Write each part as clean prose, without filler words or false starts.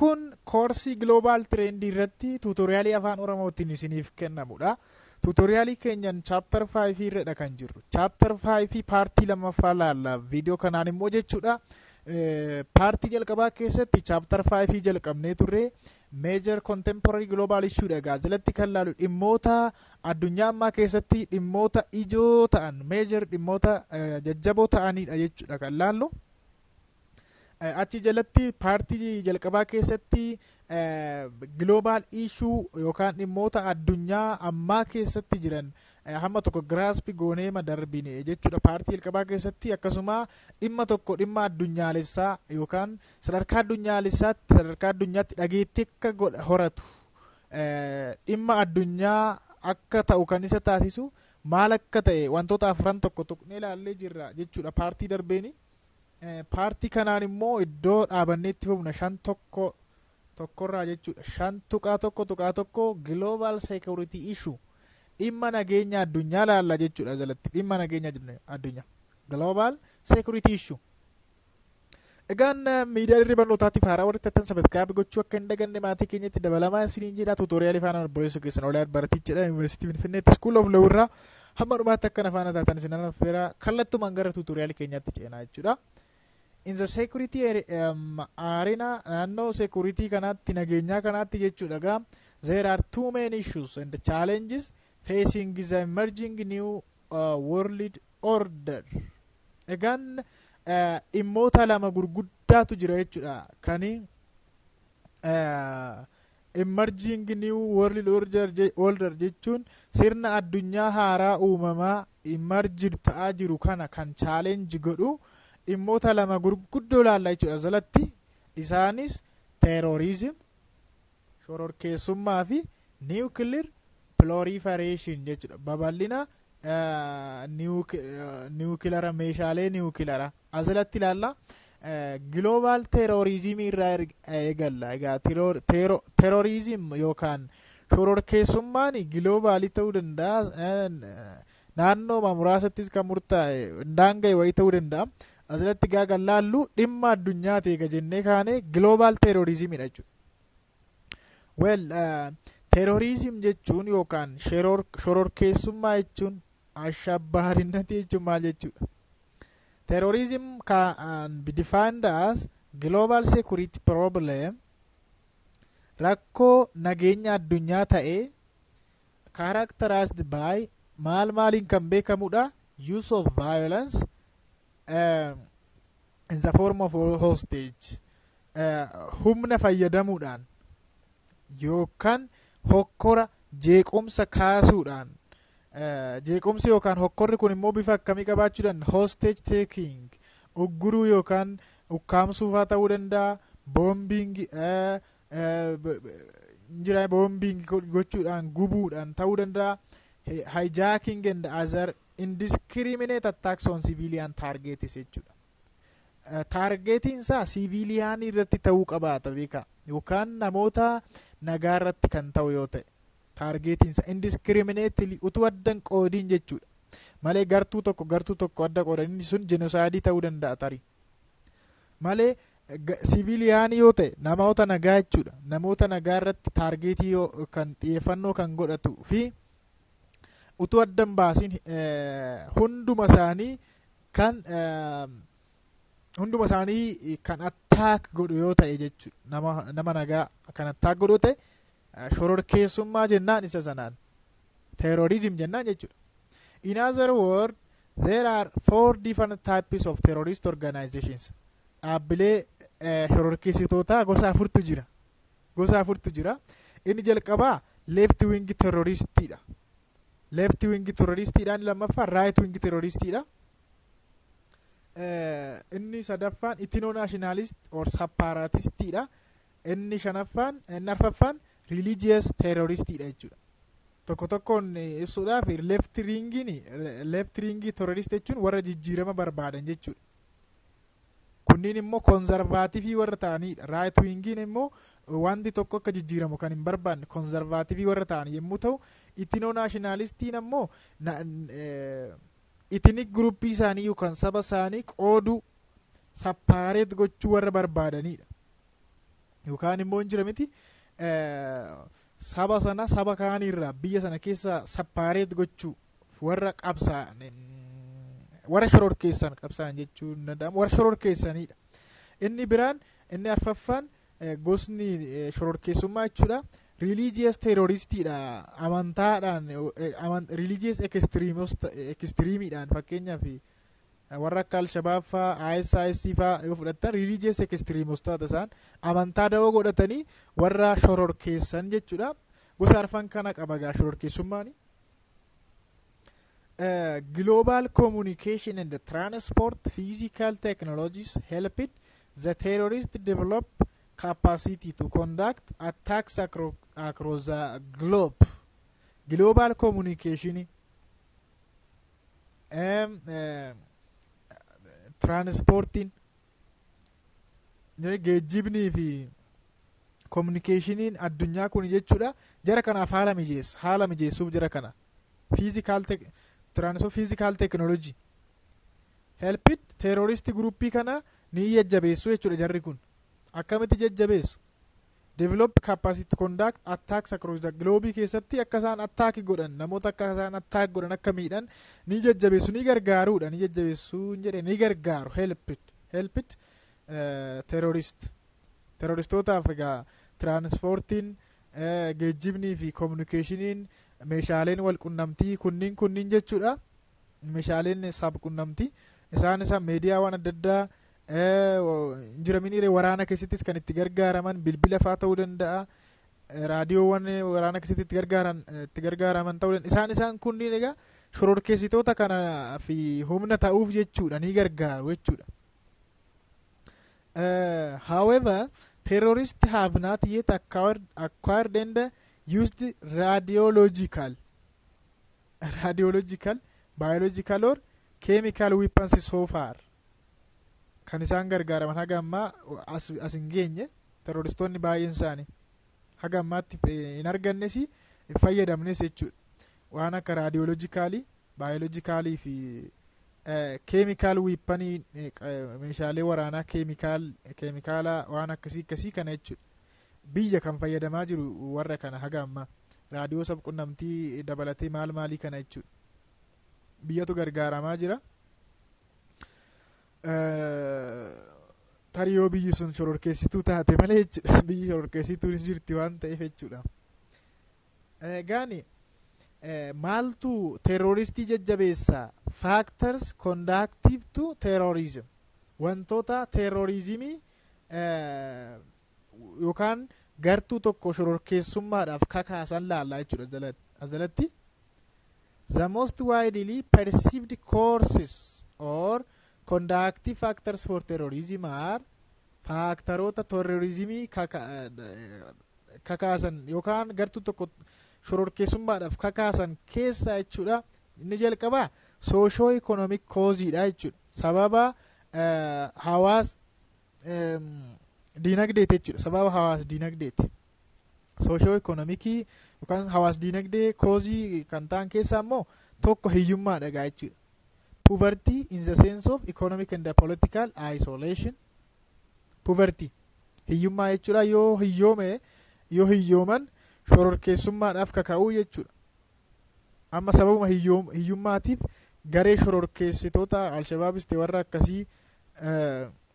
kun koorsii Global Trend irratti tuutoriyaalii afaan Oromootiin isiniif kennamudha. Tuutoriyaalii keenyan chapter 5 irradha kan jirru. Chapter 5 paartii lammaffaa laalla viidiyoo kanaan immoo jechuudha. Paartii jalqabaa keessatti chapter 5 jalqabnee turre major contemporary global issue dha. Jalatti kan laalu dhimmoota addunyaa ammaa keessatti dhimmoota ijoo ta'an major dhimmoota jajjaboo ta'anidha jechuudha kan laallu. Achi jalatti paartii jalqabaa keessatti global issue yookaan dhimmoota addunyaa ammaa keessatti jiran hamma tokko grasp goonee madarbine jechuudha paartii jalqabaa keessatti. Akkasuma dhimma tokko dhimma addunyaalessaa yookaan sadarkaa addunyaalessaatti sadarkaa addunyaatti dhageettii akka horatu dhimma addunyaa akka ta'u kan isa taasisu maal akka ta'e wantoota afran tokko tuqnee ilaallee jirra jechuudha paartii darbeeni. Paartii kanaan immoo iddoo dhaabanneetti humna 5 tokkorraa jechuudha 5 tuqaa tokko global security issue dhimma nageenya addunyaa laalla jechuudha jalatti dhimma nageenya addunyaa global security issue. Egaan miidiyaa dirribanootaatiif haaraa warri tattan sabskraayib gochuu akka hin daganne maatii keenyatti dabalamaa isiniin jedha. Tuutoriyaalii faana obboleessa keessan Olaayat Baratichadha Yuunivarsiitii Finfinneetti School of Law irraa hamma dhumaatti akka nafaana taatan isin affeera kallattumaan gara tuutoriyaalii keenyaatti ceenaa jechuudha. In the security arena naannoo security kanaatti nageenyaa kanaatti jechuudha. There are too many issues and challenges facing the emerging new world order. Egaan dhimmoota lama gurguddaatu jira jechuudha. Kani emerging new world order jechuun sirna addunyaa haaraa uumamaa emerged ta'aa jiru kana kan challenge godhu dhimmoota lama gurguddoo laalla jechuudha jalatti. Isaanis terrorism shororkeessummaa fi nuclear proliferation jechuudha. Babal'ina niwukilara meeshaalee niwukilara asalatti ilaalla. Global terrorism irraa eegalla. Egaa terrorism yookaan shororkeessummaan globaalii ta'uu danda'a. Naannoo muraasattis kan murtaa'e daanga'e wayii ta'uu danda'a. Asalatti gaaga laallu dhimma addunyaati eega jennee kaane global terrorismidha jechuudha. Well terrorism jechuun yookaan shororkeessummaa jechuun ashabbaarinati jechuun maal jechuudha? Terrorism can be defined as global security problem rakkoo nageenya addunyaa ta'e characterized by maaliin kan beekamudha? Use of violence in the form of hostage humna fayyadamuudhaan yookaan hokkora jeequmsa kaasuudhaan jeequmsi yookaan hokkorri kun immoo bifa akkamii qabaachuudhaan hostage taking ugguruu yookaan ukkaamsuufaa ta'uu danda'a. Bombing gochuudhaan gubuudhaan ta'uu danda'a. Hijacking and other indiscriminate attacks on civilian targets jechuudha. Targetiin isaa siviiliyaanii irratti ta'uu qabaata beeka yookaan namoota nagaa irratti kan ta'u yoo ta'e targetiin isaa indiscriminately utuu addan qoodiin jechuudha malee gartuu tokko adda qoodanii sun jenosaayidii ta'uu danda'a tarii malee siviiliyaanii yoo ta'e namoota nagaa jechuudha. Namoota nagaa irratti targetii kan xiyyeeffannoo kan godhatu fi utuu addan baasiin hunduma isaanii kan attack godhu yoo ta'e jechuudha. Nama nagaa kan attack godhu ta'e shororkeessummaa jennaan isa sanaan terrorism jennaan jechuudha. In other words, there are 4 different types of terrorist organizations. Dhaabbilee shororkeessitoota gosa afurtu jira. Inni jalqabaa left wing terroristiidha. Left wing terroristiidhaan lammaffaa right wing terroristiidha. Inni sadaffaan ethno nationalist or separatistiidha. Inni arfaffaan religious terroristiidha jechuudha. Tokkoon ibsuudhaaf left ring terrorist jechuun warra jijjiirama barbaadan jechuudha. Kunniin immoo konservaativii warra ta'anidha. Right wingiin immoo wanti tokko akka jijjiiramu kan hin barbaanne konservaativii warra ta'an yommuu ta'u, ethno nationalistiin ammoo ethnic groupii isaanii yookaan saba isaanii qooduu separate gochuu warra barbaadanidha. yookaan immoo hin jira miti saba sana saba kaanirraa biyya sana keessa sappaareet gochuu warra qabsaan warra shororkeessan qabsaan jechuun danda'amu warra shororkeessanidha. Inni biraan inni arfaffaan gosni shororkeessummaa jechuudha. Religious terroristiidha amantaadhaan religious extremiidhaan fakkeenyaaf warra akka Al-Shabaab fa'aa ISIS fa'aa yoo fudhattan religious extremistoota isaan amantaa da'oo godhatanii warra shororkeessan jechuudha. Gosa arfan kana qaba gaa shororkeessummaani. Global communication and the transport physical technologies helped the terrorists develop capacity to conduct attacks across the globe. Global communication transporting geejjibnii fi communicationiin addunyaa kun jechuudha. Jara kanaaf haala mijeessuuf jara kana physical technology helped terrorist groupii kana ni jajjabeessu jechuudha. Jarri kun akkamitti jajjabeessu? Develop capacity to conduct attacks across the globe keessatti akka isaan attack godhan namoota akka isaan attack godhan akka miidhan ni jajjabeessu ni gargaaruudha. Ni jajjabeessu jedhe ni gargaaru helped terroristootaaf egaa transportiin geejjibnii fi communicationiin meeshaaleen wal qunnamtii kunniin jechuudha. Meeshaaleen sab qunnamtii isaan meediyaa waan adda addaa jiramini waraana keessattis kan itti gargaaraman bilbila faa ta'uu danda'a. Raadiyoowwan waraana keessatti itti gargaaraman ta'uu danda'a. Isaan kunniin egaa shororkeessitoota kana fi humna ta'uuf jechuudha ni gargaaru jechuudha. However, terrorists have not yet acquired and used radiological, biological or chemical weapons so far. Kan isaan gargaaraman haga ammaa as hin geenye terroristoonni baay'een isaanii haga ammaatti hin argannes hin fayyadamnes jechuudha. Waan akka raadiyoolojikaalii, baayolojikaalii fi keemikaal wiippanii meeshaalee waraanaa keemikaala waan akkasii kana jechuudha. Biyya kan fayyadamaa jiru warra kana haga ammaa raadiyoo sabqunnamtii dabalatee maalii kana jechuudha. Biyyatu gargaaramaa jira. Tariyoo biyyi sun shororkeessituu taate malee jechuudha. Biyyi shororkeessituun jirti waan ta'eef jechuudha. Gaani maaltu terroristii jajjabeessa? Factors conducive to terrorism. Wantoota terrorizimii yookaan gartuu tokko shororkeessummaadhaaf kakaasan laallaa jechuudha jalatti. The most widely perceived causes or conductive factors for terrorism are faaktaroota terrorizimii kakaasan yookaan gartuu tokko shororkeessummaadhaaf kakaasan keessa jechuudha. Inni jalqabaa soosho economic causeidha jechuudha. Sababa hawaas diinagdeeti jechuudha. Sababa hawaas diinagdeeti. Soosho economicii yookaan hawaas diinagdee causii kan ta'an keessaa immoo tokko hiyyummaadha jechuudha. Poverty in the sense of economic and political isolation. Poverty hiyyummaa jechuudha. Yoo hiyyooman shororkeessummaadhaaf kaka'uu jechuudha. Amma sababuma hiyyummaatiif garee shororkeessitoota Al-Shabaabis ta'e warra akkasii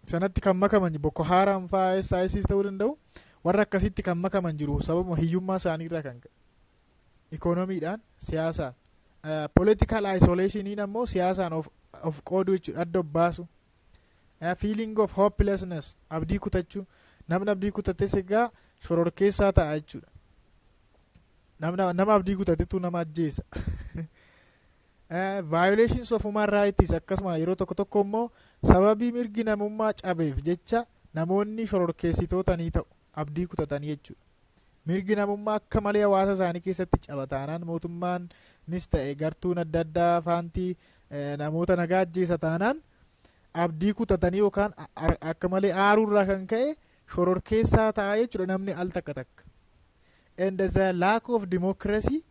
sanatti kan makaman Boko Haram fa'aa ISIS ta'uu danda'u. Warra akkasitti kan makaman jiru sababuma hiyyummaa isaaniirraa kan ka'e. Ikoonomiidhaan siyaasaan. Political isolationiin ammoo siyaasaan of qoodu jechuudha. Adda of baasu. Feeling of hopelessness abdii kutachuu. Namni abdii kutates egaa shororkeessaa ta'a jechuudha. Nama abdii kutatetu nama ajjeesa. Violations of human rights akkasuma yeroo tokko immoo sababii mirgi namummaa cabeef jecha namoonni shororkeessitoota ni ta'u abdii kutatanii jechuudha. Mirgi namummaa akka malee hawaasa isaanii keessatti cabataanaan mootummaanis ta'e gartuun adda addaa faantii namoota nagaa ajjeesa taanaan abdii kutatanii yookaan akka malee aaruurraa kan ka'e shororkeessaa ta'a jechuudha namni al takka. And the lack of democracy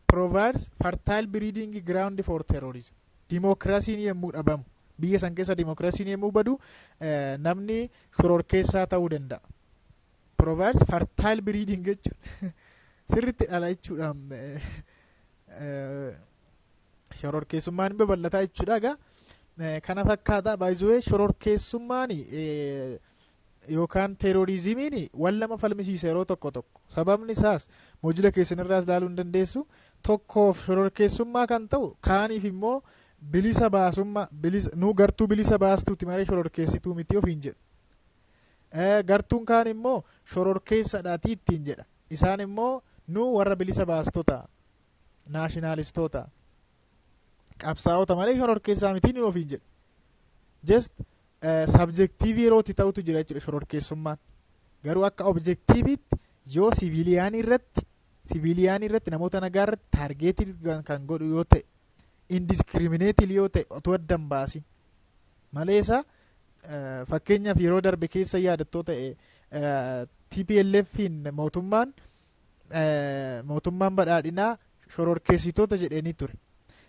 provides fertile breeding ground for terrorism. Democracy yemmuu dhabamu biyya san keessa democracy yemmuu badu namni shororkeessaa ta'uu danda'a. provides fertile breeding jechuudha. Sirriitti dhala jechuudha. Shororkeessummaan babal'ataa jechuudha. Egaa kana fakkaata. By the way, shororkeessummaan yookaan teerorizimiin wal lama falmisiisa yeroo tokko tokko. Sababni isaas moojila keessanirraas ilaaluu hin dandeessu. Tokkoof shororkeessummaa kan ta'u kaaniif immoo bilisa baasummaa nu gartuu bilisa baastuuti malee shororkeessituu miti ofiin jedhu. Gartuun kaan immoo shororkeessadhaati ittiin jedha. Isaan immoo nu warra bilisa baastota naashinaalistoota qabsaa'ota malee shororkeessaa miti nu ofiin jedhu. Just sabjektiivii yerootti ta'utu jira jechuudha shororkeessummaan. Garuu akka objektiiviitti yoo siviiliyaanii irratti namoota nagaa irratti taargeetii kan godhu yoo ta'e indiskiriimineetii yoo ta'e otoo adda hin baasin maleessa fakkeenyaaf yeroo darbe keessa yaadattoo ta'e TPLF'n mootummaan badhaadhinaa shororkeessitoota jedhanii ture.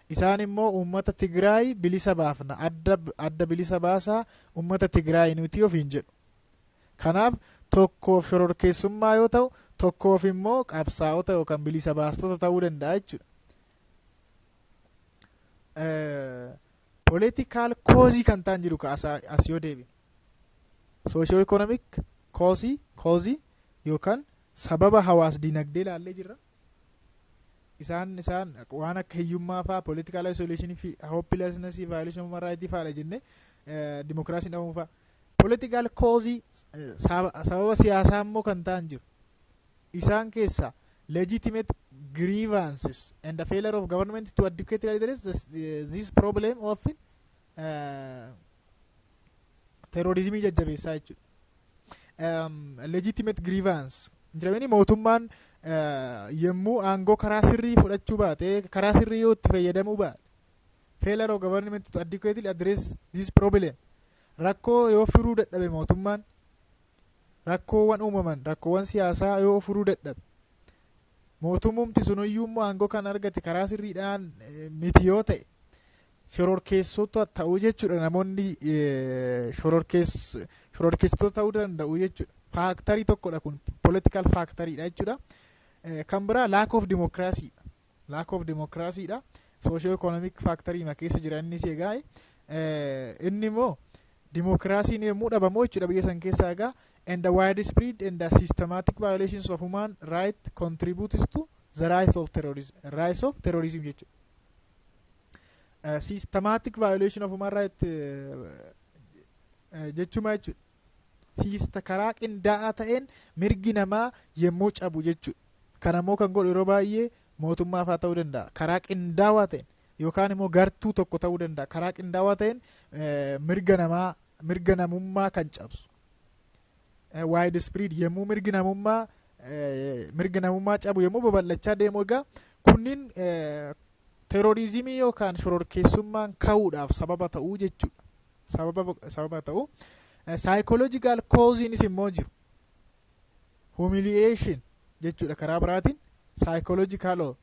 Isaan immoo uummata Tigraay bilisa baafna adda bilisa baasaa uummata Tigraay nuti ofiin jedhu. Kanaaf tokkoof shororkeessummaa yoo ta'u tokkoof immoo qabsaa'ota yookaan bilisa baastota ta'uu danda'a jechuudha. Political koozii kan ta'an jiru as yoo deebi. Soosho ikonomik koozii yookaan sababa hawaas dinagdee ilaallee jirra. Isaan waan akka hiyyummaa fa'aa political isolation fi hopelessness violation of human rights fa'aadha jennee dimokiraasiin dhabamuu fa'aa. Political koozii sababa siyaasaa immoo kan ta'an jiru. Isaan keessaa legitimate grievances and the failure of government to advocate this problem of terrorismii jajjabeessaa jechuudha. Legitimate grievance jedhamanii mootummaan yommuu aangoo karaa sirrii fudhachuu baate karaa sirrii yoo itti fayyadamuu baate failure of government to advocate address this problem rakkoo yoo furuu dadhabe mootummaan rakkoowwan uumaman rakkoowwan siyaasaa yoo furuu dadhabe mootummumti sunuyyuu immoo aangoo kan argate karaa sirriidhaan miti yoo ta'e shororkeessota ta'uu jechuudha. Namoonni shororkeessota ta'uu danda'u jechuudha. Faaktarii tokkodha kun political faaktaridha jechuudha. Kan biraa lack of democracyidha. Soosho economic faaktarii ma keessa jira innis egaa inni immoo dimokiraasiin yommuu dhabamoo jechuudha biyya san keessaa egaa and the widespread and the systematic violations of human rights contributes to the rise of terrorism jechuudha. Systematic violation of human rights jechuma jechuudha. Karaa qindaa'aa ta'een mirgi namaa yommuu cabu jechuudha. Kanammoo kan godhu yeroo baay'ee mootummaaf haa ta'uu danda'a. Karaa qindaawaa ta'een yookaan immoo gartuu tokko ta'uu danda'a. Karaa qindaawaa ta'een mirga namummaa kan cabsu. Widespread yommuu mirgi namummaa cabu yommuu babal'achaa deemu egaa kunniin terrorizimii yookaan shororkeessummaan ka'uudhaaf sababa ta'uu jechuudha. Sababa ta'uu. Psychological cause'inis immoo jiru. Humiliation jechuudha karaa biraatiin psychological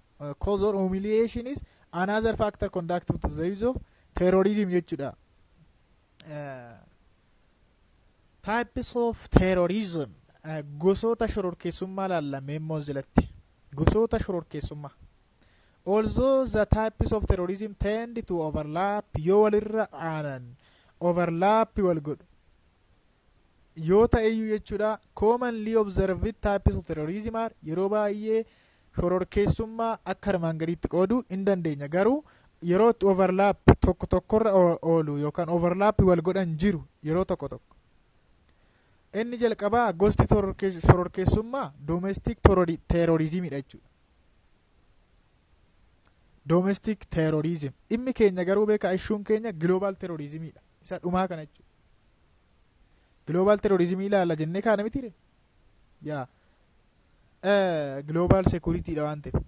cause or humiliation is another factor conducive to the use of terrorism jechuudha. Types of terrorism gosoota shororkeessummaa laallamee immoo jalatti gosoota shororkeessummaa. Although the types of terrorism tend to overlap yoo walirra aanan overlap wal godhu yoo ta'eyyuu jechuudha. Commonly observed types of terrorism are yeroo baay'ee shororkeessummaa akka armaan gadiitti qooduu hin dandeenya. Garuu yeroo itti overlap tokko tokkorra oolu yookaan overlap wal godhan jiru yeroo tokko tokko. Inni jalqabaa gosti shororkeessummaa domestic terrorismidha jechuudha. Domestic terrorism dhimmi keenya garuu beekaa ishuun keenya global terrorismidha. Isa dhumaa kana jechuudha. Global terrorismii ilaalla jennee kaana mitiire yaa global security dha waan ta'eef.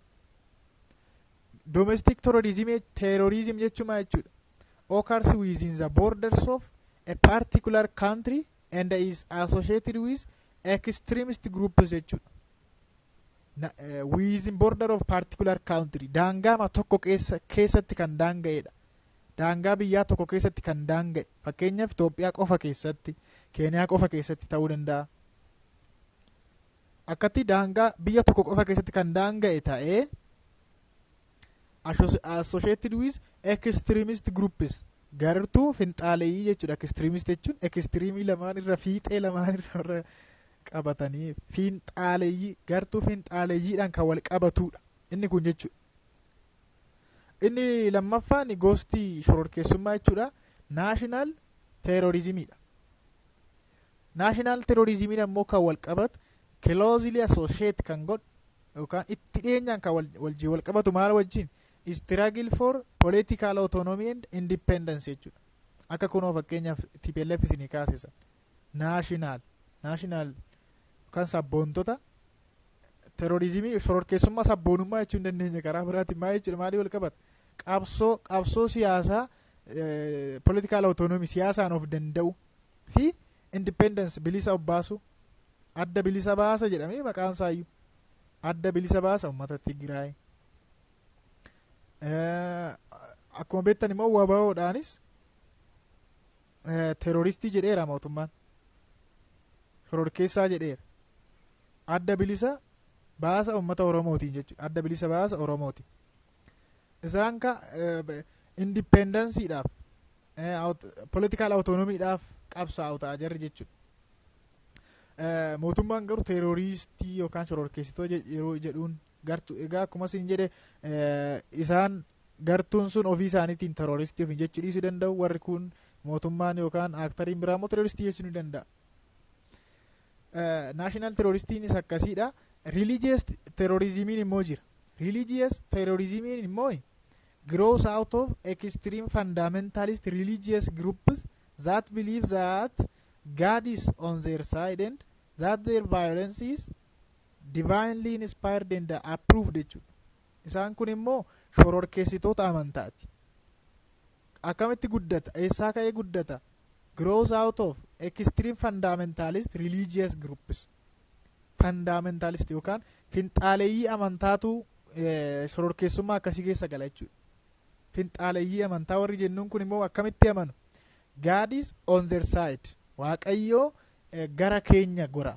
Domestic terrorism jechuma jechuudha. Occurs within the borders of a particular country and is associated with extremist groups jechuudha. Within border of particular country daangaa tokko keessatti kan daanga'edha. Daangaa biyyaa tokko keessatti kan daanga'e fakkeenyaaf Itoophiyaa qofa keessatti Keeniyaa qofa keessatti ta'uu danda'a. akkatti daangaa biyya tokko qofa keessatti kan daanga'e ta'ee associated with extremist groups gartuu finxaaleeyyii jechuudha. Extremist jechuun extremii lamaan irra fiixee lamaan irra qabatanii finxaaleeyyii gartuu finxaaleeyyiidhaan kan wal qabatudha inni kun jechuudha. Inni lammaffaan goostii shororkeessummaa jechuudha. Naashinaal teerorizimiidha. Naashinaal teerorizimiin ammoo kan wal qabatu closely associate kan godhu yookaan itti dhiyeenyaan kan wal qabatu maal wajjin struggle for political autonomy and independence jechuudha. Akka kunoo fakkeenyaaf TPLF isinii kaasisan naashinaal yookaan sabboontota teerorizimii shororkeessummaa sabboonummaa jechuu hin dandeenya karaa biraatiin maal jechuudha maalii wal qabata qabsoo siyaasaa political autonomy siyaasaan of danda'u fi independence bilisa of baasu adda bilisa baasa jedhamee maqaan isaayyuu adda bilisa baasa uummata Tigraay. Akkuma beektan immoo WBO'dhaanis teeroristii jedheera mootummaan shororkeessaa jedheera adda bilisa baasa uummata Oromootiin jechuudha. Adda bilisa baasa Oromooti. Isaan ka indipendensiidhaaf political autonomiidhaaf qabsaa'u ta'a jarri jechuudha. Mootummaan garuu teeroristii yookaan shororkeessitoo yeroo jedhuun gartuu egaa akkuma isin jedhe isaan gartuun sun ofii isaaniitiin teeroristii ofiin jechuu dhiisuu danda'u. Warri kun mootummaan yookaan aaktariin biraa immoo teeroristii jechuu ni danda'a. Naashinaal teeroristiinis akkasiidha. Religious terrorismiin immoo jira. Religious terrorismiin immoo grows out of extreme fundamentalist religious groups that believe that God is on their side and that their violence is divinely inspired and approved jechuudha. Isaan kun immoo shororkeessitoota amantaati. Akkamitti guddata? Eessaa ka'ee guddata? Grows out of extreme fundamentalist religious groups. Fundamentalist yookaan finxaaleeyyii amantaatu shororkeessummaa akkasii keessa gala jechuudha. Finxaaleeyyii amantaa warri jennuun kun immoo akkamitti amanu? God is on their side. Waaqayyoo gara keenya gora.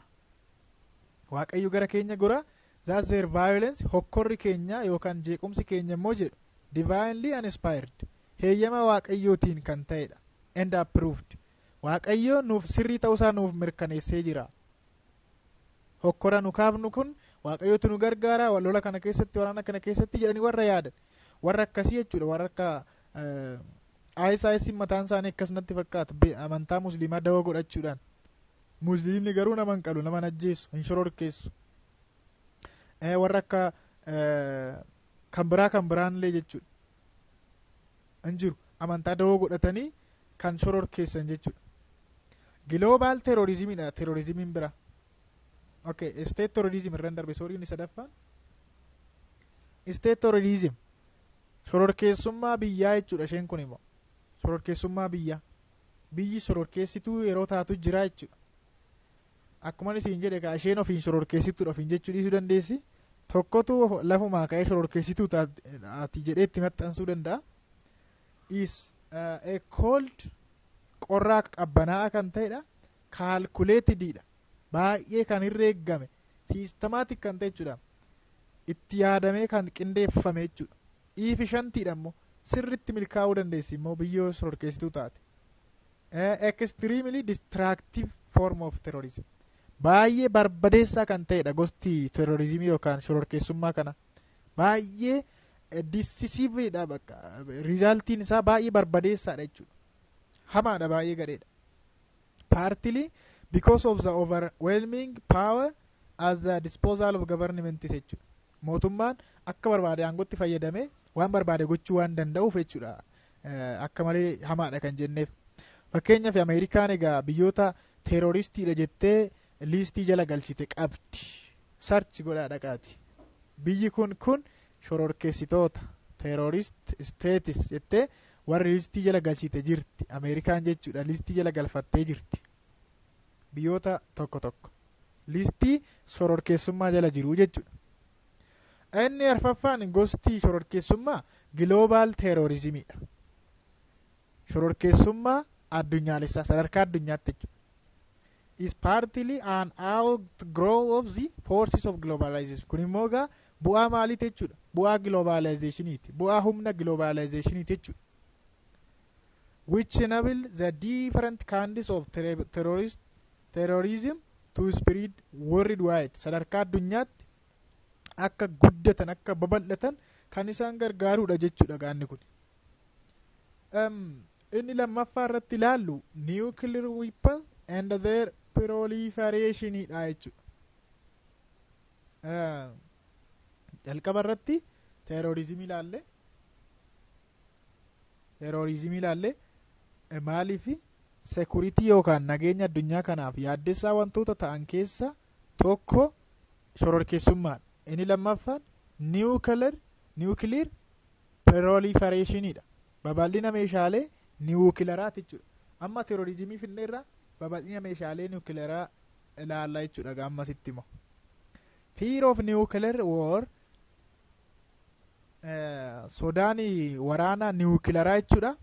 Waaqayyo gara keenya gora. That their violence hokkorri keenya yookaan jeequmsi keenya immoo jedhu divinely inspired. Heeyyama waaqayyootiin kan ta'edha. And approved. Waaqayyo nuuf sirrii ta'uusaa nuuf mirkaneessee jira. Hokkora nu kaafnu kun waaqayyootu nu gargaara lola kana keessatti waraana kana keessatti jedhanii warra yaadan warra akkasii jechuudha. Warra akka ISIS mataan isaanii akkasumatti fakkaata amantaa musliimaa dawoo godhachuudhaan. Musliimni garuu nama hin qalu nama ajjeesu hin shororkeessu. Warra akka kan biraanillee jechuudha. Hin jiru amantaa dawoo godhatanii kan shororkeessan jechuudha. Global terrorismidha terrorismiin bira. Okay, state terrorism irraan darbe sooriin isa sadaffaan. State terrorism shororkeessummaa biyyaa jechuudha isheen kun immoo. Shororkeessummaa biyyaa. Biyyi shororkeessituu yeroo taatu jira jechuudha. Akkuma isin jedhe ka isheen ofiin shororkeessituudha ofiin jechuu dhiisuu dandeessi. Tokkotu lafumaa ka'ee shororkeessituu taati jedhee itti maxxansuu danda'a. Is a cold qorraa qabbanaa kan ta'edha. Calculatedidha. Baay'ee kan herreeggame systematic kan ta'e jechuudha. Itti yaadamee kan qindeeffame jechuudha. Efficientidha immoo sirritti milkaa'uu dandeessi immoo biyyoo shororkeessituu taate. Extremely destructive form of terrorism. Baay'ee barbadeessaa kan ta'edha gosti terrorizimii yookaan shororkeessummaa kana. Baay'ee decisiveedha bakka. Rizaaltiin isaa baay'ee barbadeessaadha jechuudha. Hamaadha baay'ee gadheedha. Partly because of the overwhelming power at the disposal of government jechuudha. Mootummaan akka barbaade aangootti fayyadamee waan barbaade gochuu waan danda'uuf jechuudha. Akka malee hamaadha kan jenneef. Fakkeenyaaf Ameerikaan egaa biyyoota teeroristiidha jettee liistii jala galchite qabdi. Sarchi godhaa dhaqaati. Biyyi kun shororkeessitoota teerorist status jettee warri liistii jala galchite jirti. Ameerikaan jechuudha liistii jala galfattee jirti. Biyyoota tokko liistii shororkeessummaa jala jiru jechuudha. Inni arfaffaan gosti shororkeessummaa global terrorismidha. Shororkeessummaa addunyaalessaa sadarkaa addunyaatti jechuudha. is partly an outgrowth of the forces of globalization. Kun immoo egaa bu'aa maaliiti jechuudha? Bu'aa globalizationiti. Bu'aa humna globalizationiti jechuudha. Which enable the different kinds of terrorism to spread worldwide. Sadarkaa addunyaatti akka guddatan akka babal'atan kan isaan gargaarudha jechuudha gaanni kun. Inni lammaffaa irratti ilaallu nuclear weapons and their proliferationidha jechuudha. Jalqaba irratti terrorism ilaalle maaliif security yookaan nageenya addunyaa kanaaf yaaddessaa wantoota ta'an keessa tokko shororkeessummaadha. Inni lammaffaan nuclear proliferationidha. Babal'ina meeshaalee nuclearaati jechuudha. Amma terrorismii finneerra babal'ina meeshaalee nuclearaa ilaalla jechuudha gammasitti immoo. Fear of nuclear war sodaan waraana nuclearaa jechuudha.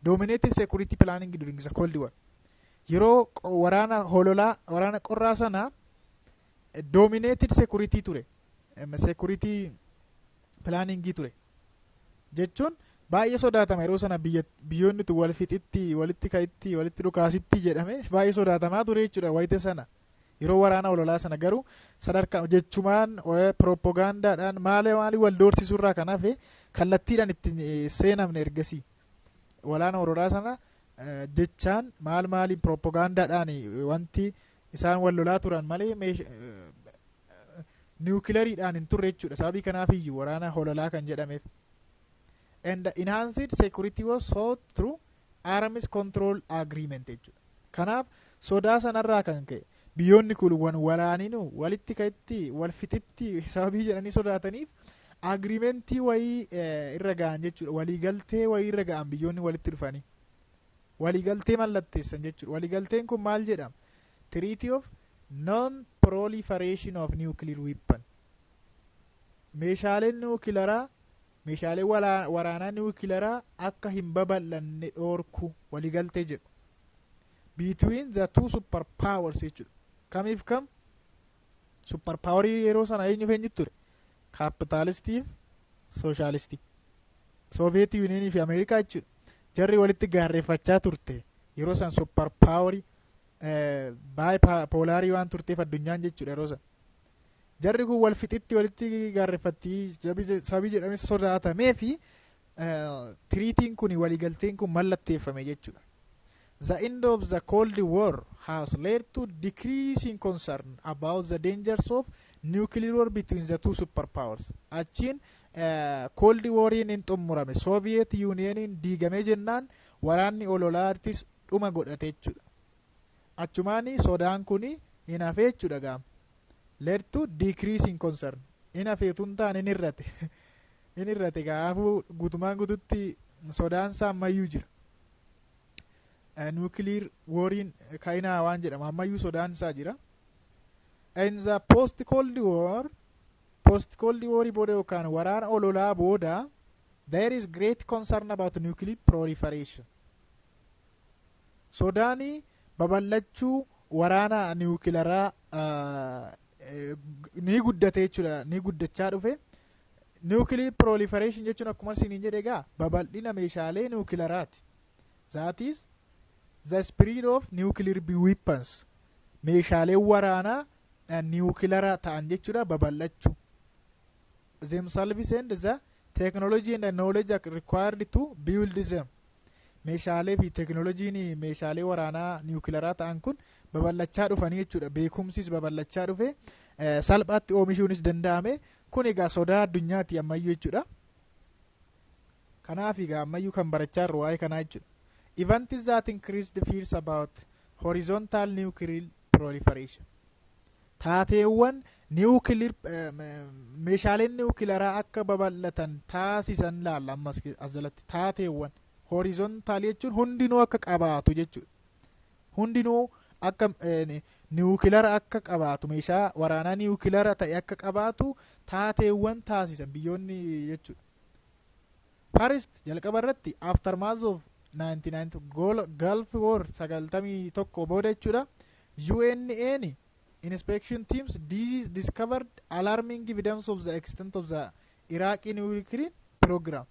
Dominated security planning during the Cold War. Yeroo waraana hololaa waraana qorraa sana dominated security ture. Security planning ture. Jechuun baay'ee sodaatama yeroo sana biyyoonni tu wal fixitti walitti ka'itti walitti dhukaasitti jedhame baay'ee sodaatamaa ture jechuudha wayite sana. Yeroo waraana hololaa sana garuu sadarkaa jechumaan propagaandaadhaan maali wal doorsisuurraa kan hafe kallattiidhaan itti seenamne ergasii. Waraana hololaa sana jechaan maaliin propagaandaadhaan wanti isaan wal lolaa turan malee nucleariidhaan hin turre jechuudha. Sababii kanaaf iyyuu waraana hololaa kan jedhameef. And enhanced security was sought through arms control agreement jechuudha. Kanaaf sodaa sanarraa kan ka'e biyyoonni kun waraaninu walitti ka'itti wal fixitti sababii jedhanii sodaataniif agreementii wayii irra ga'an jechuudha. Waliigaltee wayii irra ga'an biyyoonni walitti dhufanii waliigaltee mallatteessan jechuudha. Waliigalteen kun maal jedhama? Treaty of non-proliferation of nuclear weapon. Meeshaaleen nuukilaraa meeshaalee waraanaa nuukilaraa akka hin babal'anne dhoorku waliigaltee jedhu. Between the two superpowers jechuudha. Kamiif kam? Superpowerii yeroo sana eenyu ture? Kapitaalistii fi sooshaalistii. Soviet Union fi Ameerikaa jechuudha. Jarri walitti gaarreeffachaa turte yeroo san superpowerii baay'ee waan turteef addunyaan jechuudha yeroo san. Jarri kun wal fixitti walitti gaarreeffatti sabii jedhamee sodaatamee fi tiriitiin kun waliigalteen kun mallatteeffame jechuudha. The end of the Cold War has led to decreasing concern about the dangers of nuclear war between the two superpowers. Achiin Cold Wariin hin xummurame. Soviet Unioniin diigame jennaan waraanni hololaattis dhuma godhate jechuudha. Achumaani sodaan kuni hin hafe jechuudha gaama. Led to decreasing concern. Hin hafeetun ta'an hin irrate. Hin irrate gaafuu guutumaan guututti sodaan isaa ammayyuu jira. Nuclear wariin kainaa waan jedhamu ammayyuu sodaan isaa jira. In the post-Cold War booda yookaan waraana hololaa booda there is great concern about nuclear proliferation. Sodaanii babal'achuu waraana nuukilaraa ni guddate jechuudha. Ni guddachaa dhufe. Nuclear proliferation jechuun akkuma isiniin jedhe egaa babal'ina meeshaalee nuukilaraati. That is the spread of nuclear weapons. Meeshaalee waraanaa nuukilara ta'an jechuudha babal'achuu. Themselves and the technology and the knowledge required to build them. Meeshaalee fi teknooloojiin meeshaalee waraanaa nuukilaraa ta'an kun babal'achaa dhufanii jechuudha. Beekumsis babal'achaa dhufe salphaatti oomishuunis danda'ame. Kun egaa sodaa addunyaati ammayyuu jechuudha. Kanaaf egaa ammayyuu kan barachaa jirru waa'ee kanaa jechuudha. Events that increased fears about horizontal nuclear proliferation. Taateewwan nuclear meeshaaleen nuukilaraa akka babal'atan taasisan laalla ammas as jalatti taateewwan horizontal jechuun hundinuu akka qabaatu jechuudha. Hundinuu akka nuukilara akka qabaatu meeshaa waraanaa nuukilara ta'e akka qabaatu taateewwan taasisan biyyoonni jechuudha. First jalqaba irratti aftermath of 1990 Gulf War 91 booda jechuudha. UNA inspection teams discovered alarming evidence of the extent of the Iraqi nuclear program.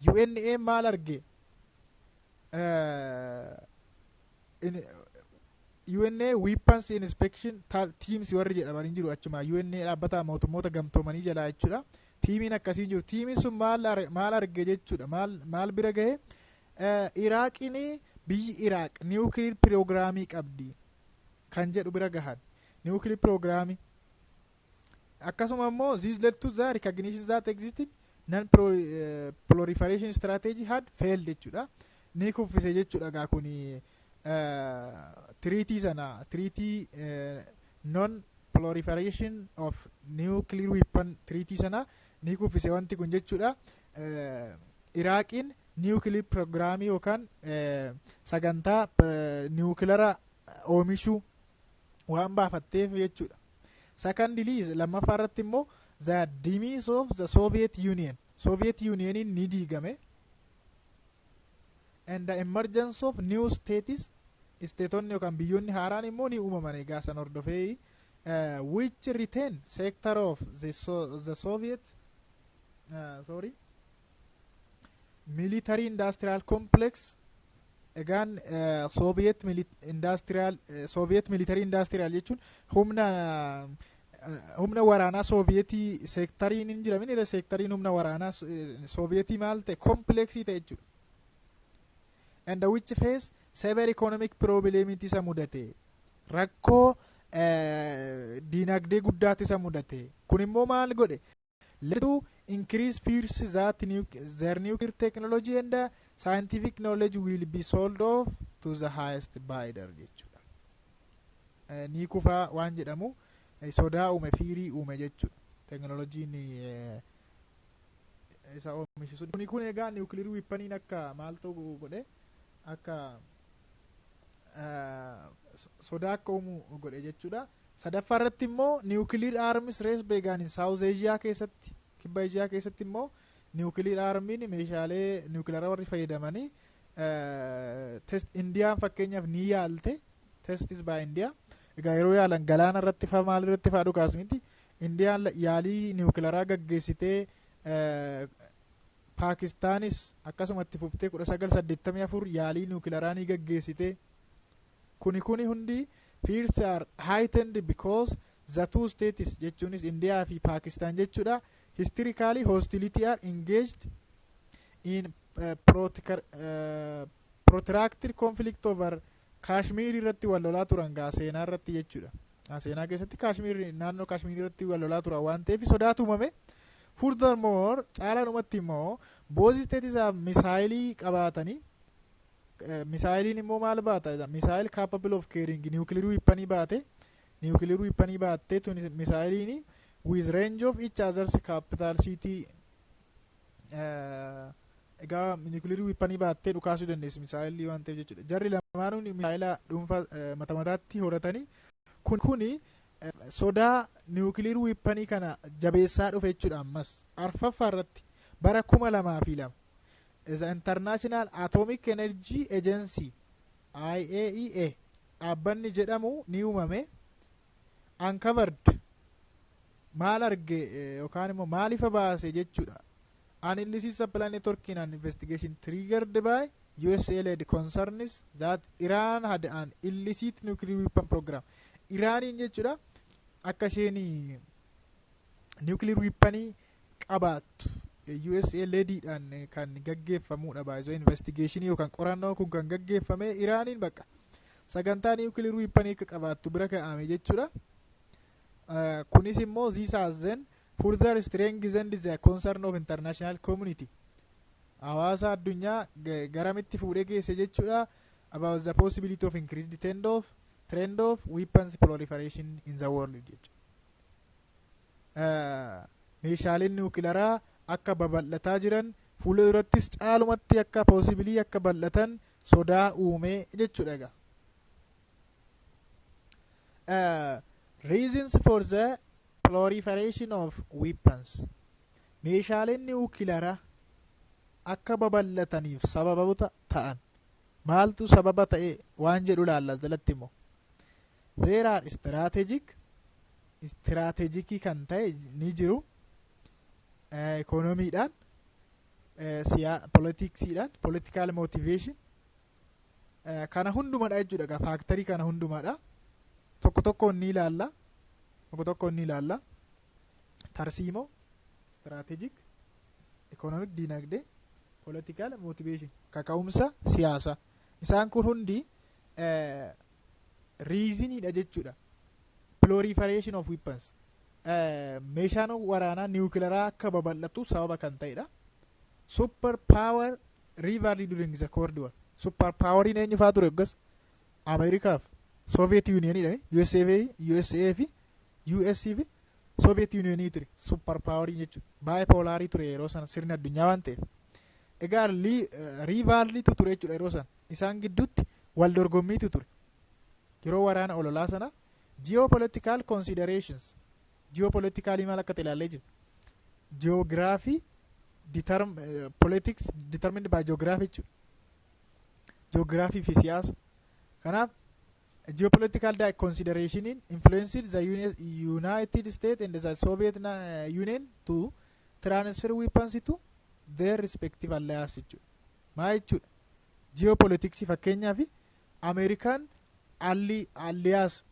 UNA maal arge? UNA weapons inspection teams warri jedhaman hin jiru achuma. UNA dhaabbata mootummoota gamtoomanii jalaa jechuudha. Tiimiin akkasii jiru. Tiimiin sun maal arge jechuudha. Maal bira gahe? Iraaqiin biyyi Iraaq nuclear programii qabdi kan jedhu bira gahan. Nuclear programii. Akkasuma immoo this led to the recognition that existing non-proliferation strategy had failed jechuudha. Ni kuffise jechuudha gaa kuni treaty non-proliferation of nuclear weapon treaty sana ni kuffise wanti kun jechuudha. Iraaqiin nuclear programii yookaan sagantaa nucleara oomishuu waan baafatteef jechuudha. Secondly, lammaffaa irratti immoo the demise of the Soviet Union. Soviet Union ni diigame. And the emergence of new states. Isteetonni yookaan biyyoonni haaraan immoo ni uumaman egaa san hordofee which retain sector of the Soviet military industrial complex. Egaan Soviet military industrial jechuun humna waraanaa Sovietii seektariin hin jiramin seektariin humna waraanaa Sovietii maal ta'e kompleksii ta'e jechuudha. And which face severe economic problems isa mudate. Rakkoo dinagdee guddaatu isa mudate. Kun immoo maal godhe? Led to increase fears that their nuclear technology and scientific knowledge will be sold off to the highest bidder jechuudha. Ni kufaa waan jedhamu sodaa uume fiirii uume jechuudha. Teknolojiin isa oomishisu. Kun egaa nuclear weaponiin akka maal ta'u godhe akka sodaa akka uumu godhe jechuudha. Sadaffaa irratti immoo nuclear arms race beegaan South Asia keessatti kibba Asia keessatti immoo nuclear armiin meeshaalee nuclear warri fayyadamanii test Indiyaan fakkeenyaaf ni yaalte testis by India. Egaa yeroo yaalan galaana irratti faa maal irratti faa dhukaas miti. Indiyaan yaalii nuclearaa gaggeessitee Paakistaanis akkasumatti fuftee 1984 yaalii nuclearaa ni gaggeessitee. Kuni hundi fears are heightened because the two states jechuunis India fi Pakistan jechuudha historically hostility are engaged in protracted conflict over Kashmir irratti wal lolaa turan gaa seenaa irratti jechuudha. Seenaa keessatti Kashmir naannoo Kashmir irratti wal lolaa turan waan ta'eef sodaatu uumame. Furthermore caalaalumatti immoo both states misaayilii qabaatanii misaayiliin immoo maal baata? Misaayil capable of carrying nuclear weapon baate. Nuclear weapon baattee tun misaayiliin with range of each other's capital city egaa nuclear weapon baattee dhukaasuu dandeessi misaayilii waan ta'eef jechuudha. Jarri lamaanuu misaayila dhuunfaa mataatti horatanii kuni sodaa nuclear weapon kana jabeessaa dhufe jechuudha. Ammas arfaffaa irratti bara 2002 the International Atomic Energy Agency IAEA dhaabbanni jedhamu ni uumame. Uncovered maal arge yookaan immoo maaliif baase jechuudha. Analysis of planetary and investigation triggered by USA-led concerns that Iran had an illicit nuclear weapon program. Iraniin jechuudha akka isheen nuclear weapon qabaattu USA-ledidhaan kan gaggeeffamudha. Baay'ee investigation yookaan qorannoo kun kan gaggeeffame Iraniin bakka sagantaa nuclear weapon akka qabaattu bira kaa'ame jechuudha. Kunis immoo this has then further strengthened the concern of international community. Hawaasa addunyaa garamitti fuudhee geesse jechuudha about the possibility of increased trend of weapons proliferation in the world jechuudha. Meeshaaleen nuclearaa akka babal'ataa jiran fuula durattis caalumatti akka possibility akka bal'atan sodaa uume jechuudha. Reasons for the proliferation of weapons. Meeshaaleen nuclearaa akka babal'ataniif sababoota ta'an maaltu sababa ta'e waan jedhu laalla jalatti immoo there are strategic kan ta'e ni jiru economiidhaan politiksiidhaan political motivation kana hundumadha jechuudha faaktarii kana hundumadha tokko tokkoon ni ilaalla tarsiimoo strategic economic dinagdee political motivation kaka'umsa siyaasa isaan kun hundi reasonidha jechuudha proliferation of weapons meeshaan waraanaa niwukilaraa akka babal'atu sababa kan ta'edha super power rivalry during the cold war super poweriin eenyu faa ture eeggas Ameerikaaf Soviet Unionidha USA fi Soviet Unionii ture super poweriin jechuudha bipolar ture yeroo sana sirni addunyaa waan ta'eef egaa rivalrytu ture jechuudha yeroo sana isaan gidduutti wal dorgommiitu ture yeroo waraana ololaa sana geopolitical considerations geopolitically maal akka ilaallee jiru geography politics determined by geography jechuudha geography fi siyaasa kanaaf geopolitical consideration influenced the United States and the Soviet Union to transfer weapons to their respective alliances jechuudha maa jechuudha geopolitics fakkeenyaaf Amerikaan alliyaas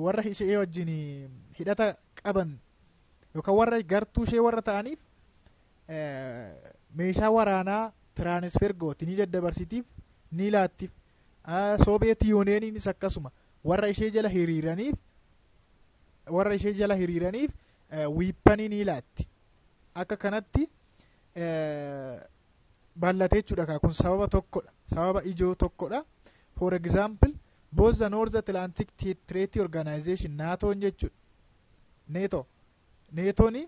warra ishee wajjin hidhata qaban yookaan warra gartuu ishee warra ta'aniif meeshaa waraanaa transfer gooti ni daddabarsitiif ni laattiif Soviet Unioniinis akkasuma warra ishee jala hiriiraniif wiippanii ni laatti akka kanatti bal'atee jechuudha kun sababa tokkodha sababa ijoo tokkodha for example both the North Atlantic Treaty Organization NATO'n jechuudha NATO'n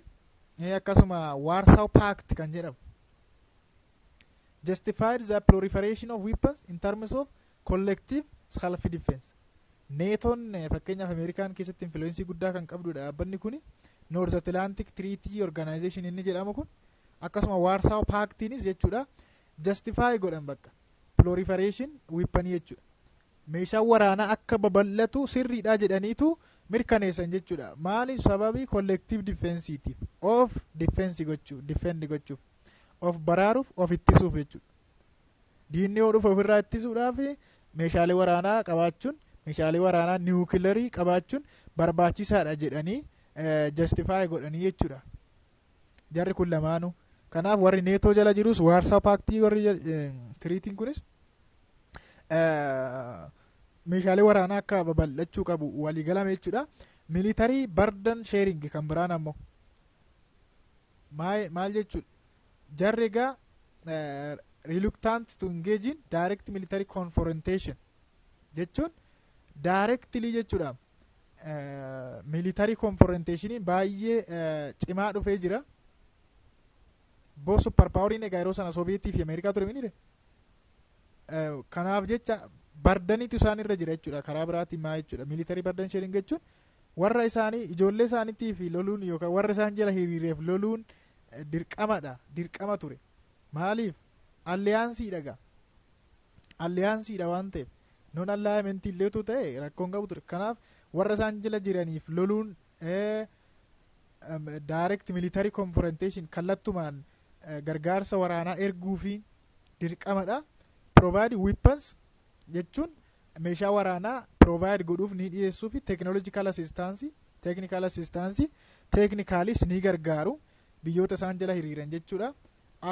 akkasuma Warsaw Pact kan jedhamu justified the proliferation of weapons in terms of collective self defense NATO'n fakkeenyaaf Ameerikaan keessatti influensii guddaa kan qabdudha dhaabbanni kun North Atlantic Treaty Organization inni jedhamu kun akkasuma Warsaw Pactiinis jechuudha justify godhan bakka proliferation weapanii jechuudha meeshaan waraanaa akka babal'atu sirriidha jedhaniitu mirkaneessan jechuudha maali sababii collective defensiitiif of defense gochuuf of baraaruuf of ittisuuf jechuudha diinni yoo dhufu ofirraa ittisuudhaaf meeshaalee waraanaa qabaachuun meeshaalee waraanaa niwukilarii qabaachuun barbaachisaadha jedhanii justify godhanii jechuudha jarri kun lamaanuu kanaaf warri neetoo jala jirus Warsaw Paaktii warri tiriitiin kunis meeshaalee waraanaa akka babal'achuu qabu walii galame jechuudha military burden sharing kan biraan ammoo maal jechuudha jarri egaa reluctant to engage in direct military confrontation jechuun directly jechuudha military confrontation baay'ee cimaa dhufee jira boo super poweriin egaa yeroo sana Soovietii fi Ameerikaa ture minire kanaaf jecha bardaniitu isaan irra jira jechuudha karaa biraatiin maa jechuudha military burden sharing jechuun warra isaanii ijoollee isaaniitiif loluun yookaan warra isaan jala hiriireef loluun dirqama ture maaliif alliyaansiidha waan ta'eef non alignment illeetu ta'e rakkoon qabu ture kanaaf warra isaan jala jiraniif loluun direct military confrontation kallattumaan gargaarsa waraanaa erguu fi dirqamadha provide weapons jechuun meeshaa waraanaa provide godhuuf ni dhiyeessuu fi technical assistance technicalis ni gargaaru biyyoota isaan jala hiriiran jechuudha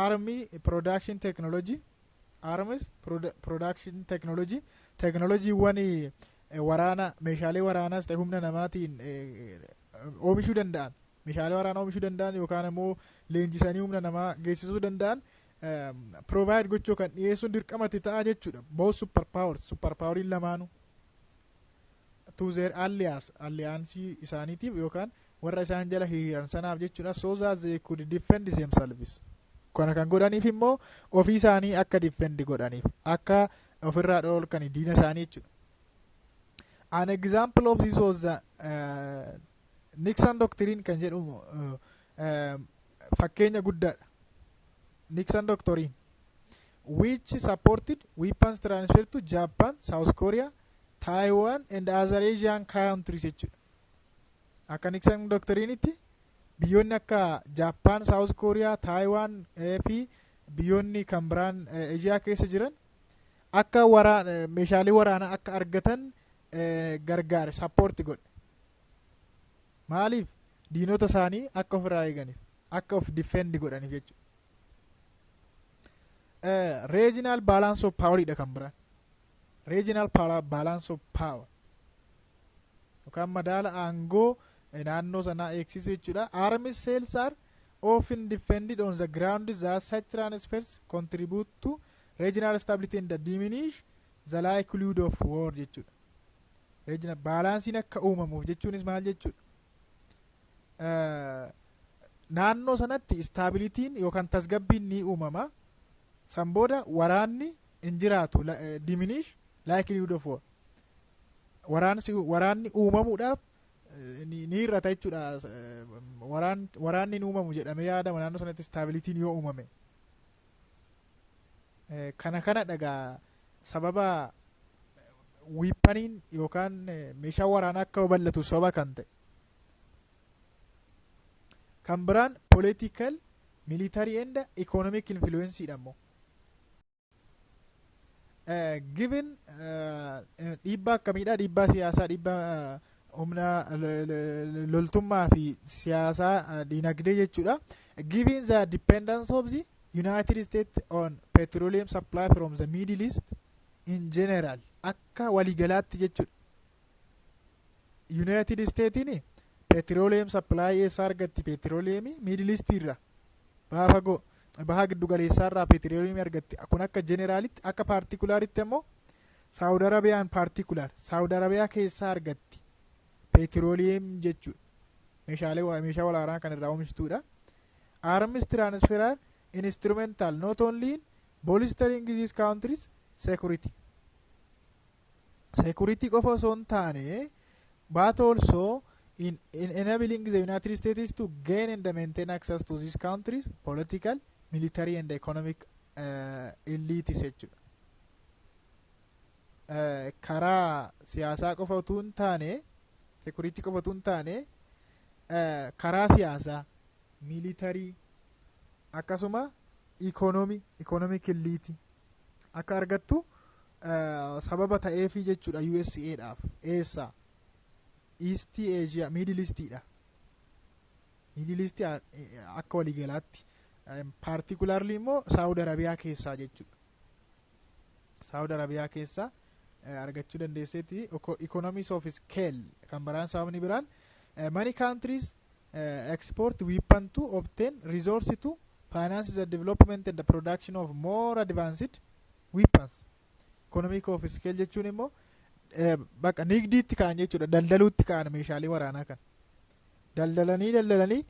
army production technology wani waraana meeshaalee waraanaas ta'e humna namaatiin oomishuu danda'an meeshaalee waraanaa oomishuu danda'an yookaan immoo leenjisanii humna namaa geessisuu danda'an provide gochuu kan dhiyeessuun dirqamatti ta'a jechuudha both super poweriin lamaanuu to their alliance isaaniitiif yookaan warra isaan jala hiriiran sanaaf jechuudha so that they could defend themselves kana kan godhaniif immoo ofii isaanii akka defend godhaniif akka ofirraa dhoorkan diina isaanii jechuudha an example of this was the Nixon doctrine kan jedhamu fakkeenya guddaadha Nixon doctrine which supported weapons transfer to Japan, South Korea, Taiwan and other Asian countries jechuudha. Akka Nixon doktoriinitti biyyoonni akka Japan, South Korea, Taiwan fi biyyoonni kan biraan Aasiyaa keessa jiran akka meeshaalee waraanaa akka argatan gargaare sappoorti godhe. Maaliif? Diinota isaanii akka ofirraa eeganiif, akka of defend godhaniif jechuudha. Regional balance of power dha kan biraan. Regional balance of power yookaan madaala aangoo naannoo sanaa eegsisuu jechuudha. Army cells are often defended on the ground that such transfers contribute to regional stability and diminish the likelihood of war jechuudha. Regional baalaansiin akka uumamuuf jechuunis maal jechuudha? Naannoo sanatti stabilitiin yookaan tasgabbiin ni uumama. San booda waraanni hin jiraatu, diminish likelihood of war. Waraanni uumamuudhaaf ni hir'ata jechuudha. Waraanni hin uumamu jedhamee yaadama naannoo sanatti stabilitiin yoo uumame. Kana dhagaa sababa wiippaniin yookaan meeshaa waraanaa akka bal'atu sababa kan ta'e. Kan biraan political, military and economic influence dhammo. Given dhiibbaa akkamiidha? Dhiibbaa siyaasaa, dhiibbaa humna loltummaa fi siyaasaa dinagdee jechuudha. Given the dependence of the United States on petroleum supply from the Middle East in general, akka waligalaatti jechuudha. United Statesin petroleum supply eessaa argatti? Petroleumii Middle East irraa baha giddu galeessaa irraa petroleumii argatti. Kun akka generaalitti, akka particularitti immoo Saudi Arabiyaan particular Saudi Arabiyaa keessaa argatti petroleum jechuudha. Meeshaa waraanaa kan irraa oomishtuudha. Arms transfer are instrumental not only in bolstering these countries security qofa osoo hin taane but also in enabling the United States to gain and maintain access to these countries political, military and economic elites jechuudha. Karaa siyaasaa qofa utuu hin taane, security qofa utuu hin taane, karaa siyaasaa, military akkasuma economic elite akka argattu sababa ta'eefi jechuudha. USA dhaaf eessaa? East Asia, Middle Eastidha. Middle East akka waligalaatti particularly immoo Saudi Arabiyaa keessaa jechuudha. Saudi Arabiyaa keessaa argachuu dandeesseeti. Economies of scale kan biraan sababni biraan many countries export weapon to obtain resource to finance the development and the production of more advanced weapons. Economic of scale jechuun immoo bakka nigdiitti ka'an jechuudha. Daldaluutti ka'an meeshaalee waraanaa kan daldalanii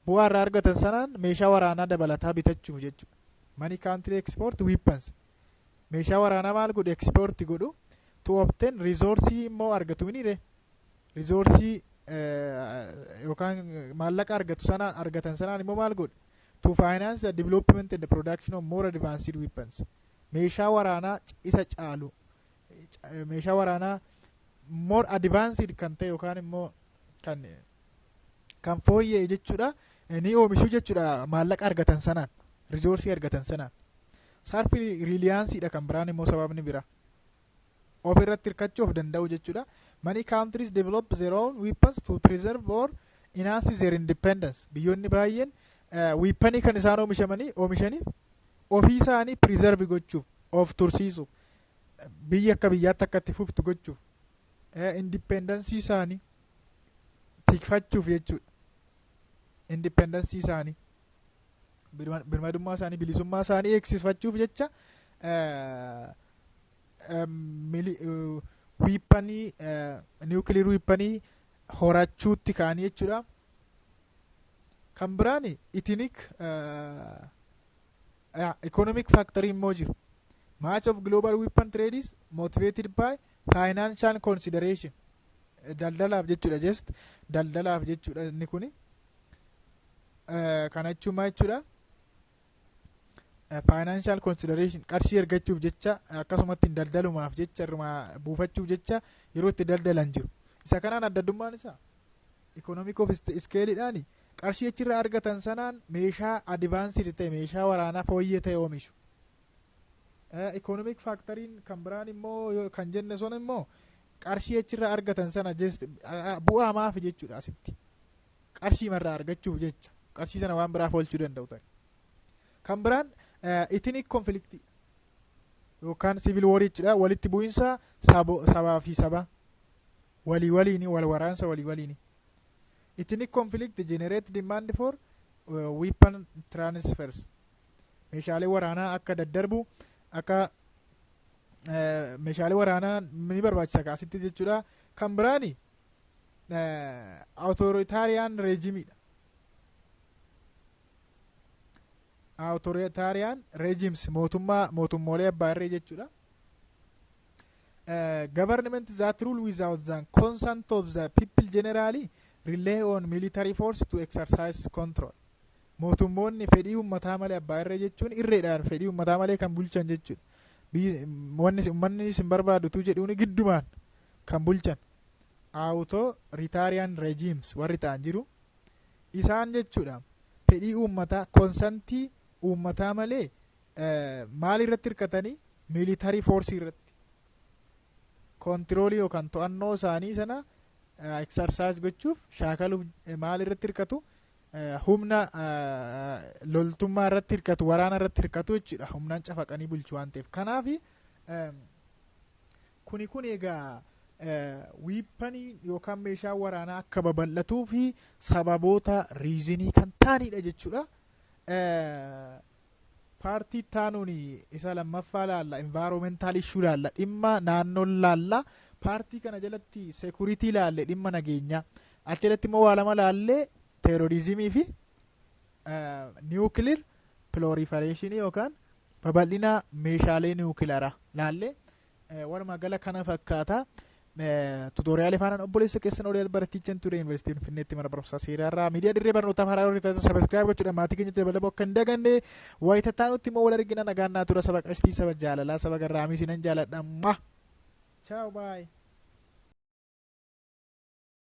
bu'aa irraa argatan sanaan meeshaa waraanaa dabalataa bitachuuf jechuudha. Many country export weapons. Meeshaa waraanaa maal godhu? Export godhu. To obtain resource immoo argatu minire. Resource yookaan maallaqa argatan sanaan immoo maal godhu? To finance the development and the production of more advanced weapons. Meeshaa waraanaa isa caalu, meeshaa waraanaa more advanced kan ta'e yookaan immoo kan fooyya'e jechuudha. Ni oomishu jechuudha maallaqa argatan sanaan, resource argatan sanaan. Self reliance dha kan biraan immoo sababni bira. Of irratti hirkachuu of danda'u jechuudha. Many countries develop their own weapons to preserve or enhance their independence. Biyyoonni baay'een weapons kan isaan oomishaniif ofii isaanii preserve gochuuf, of tursiisuuf, biyya akka biyyaatti akka itti fuftu gochuuf, independence isaanii tikfachuuf jechuudha. Independence isaanii, birmadummaa isaanii, bilisummaa isaanii eegsisfachuuf jecha weapons nuclear weapons horachuutti ka'anii jechuudha. Kan biraan economic factor immoo jiru. Much of global weapon trade is motivated by financial consideration. Daldalaaf jechuudha. Just daldalaaf jechuudha inni kuni. Kana jechuun jechuudha. financial consideration qarshii argachuuf jecha akkasumatti daldalumaaf jecha irraa buufachuuf jecha yeroo itti daldalan jiru. Isa kanaan addadummaan isaa economic of scale dhaani qarshii achirraa argatan sanaan meeshaa advanced ta'e meeshaa waraanaa fooyyee ta'e oomishu. Economic factoriin kan biraan immoo kan jenne sun immoo qarshii achirraa argatan sana bu'aa maafi jechuudha asitti. Qarshii marraa argachuuf jecha qarshii sana waan biraaf oolchuu danda'u ta'e. Kan biraan ethnic conflict yookaan civil war jechuudha walitti bu'insa sabaa fi saba walii waliini wal waraansa walii waliini. Ethnic conflict generate demand for weapon transfers. Meeshaalee waraanaa akka daddarbu akka meeshaalee waraanaa ni barbaachisa kaasitti jechuudha. Kan biraani authoritarian regime dha. Authoritarian regimes mootummoolee abbaa irree jechuudha. Government that rule without the consent of the people generally rely on military force to exercise control. Mootummoonni fedhii uummataa malee abbaa irree jechuun irreedhaan fedhii uummataa malee kan bulchan jechuudha. Uummanni isin barbaadutu jedhuuni giddumaan kan bulchan. Authoritarian regimes warri ta'an jiru. Isaan jechuudha fedhii uummataa konsantii uummataa malee maal irratti hirkatanii military force irratti kontiroolii yookaan to'annoo isaanii sana exercise gochuuf shaakaluuf maal irratti hirkatu humna loltummaa irratti hirkatu waraana irratti hirkatu jechuudha. Humnaan cafaqanii bulchu waan ta'eef kanaaf kun egaa wiippanii yookaan meeshaa waraanaa akka babal'atuu fi sababoota riizinii kan ta'anidha jechuudha. Paartii taanuun isa lammaffaa laalla environmental issue laalla dhimma naannoon laalla paartii kana jalatti security laalle dhimma nageenyaa achi jalatti immoo waa lama laallee terrorizimii fi nuclear proliferation yookaan babal'ina meeshaalee nuclearaa laallee walumaa gala kana fakkaata. Tutoriyaal faanaan obboleessa keessan olii baratiichan ture Yuunivarsiitii Finfinneetti mana barumsaa seeraarraa miidiyaa dirree barnootaa faanaa olii taasisan sabiskiraayib gochuudhaan maatii keenyatti dabalaboo akka hin daganne wayita taanutti immoo wal argina nagaan naa tura saba qashtii saba jaalalaa saba garraamii sinan jaaladha. Ciao bye.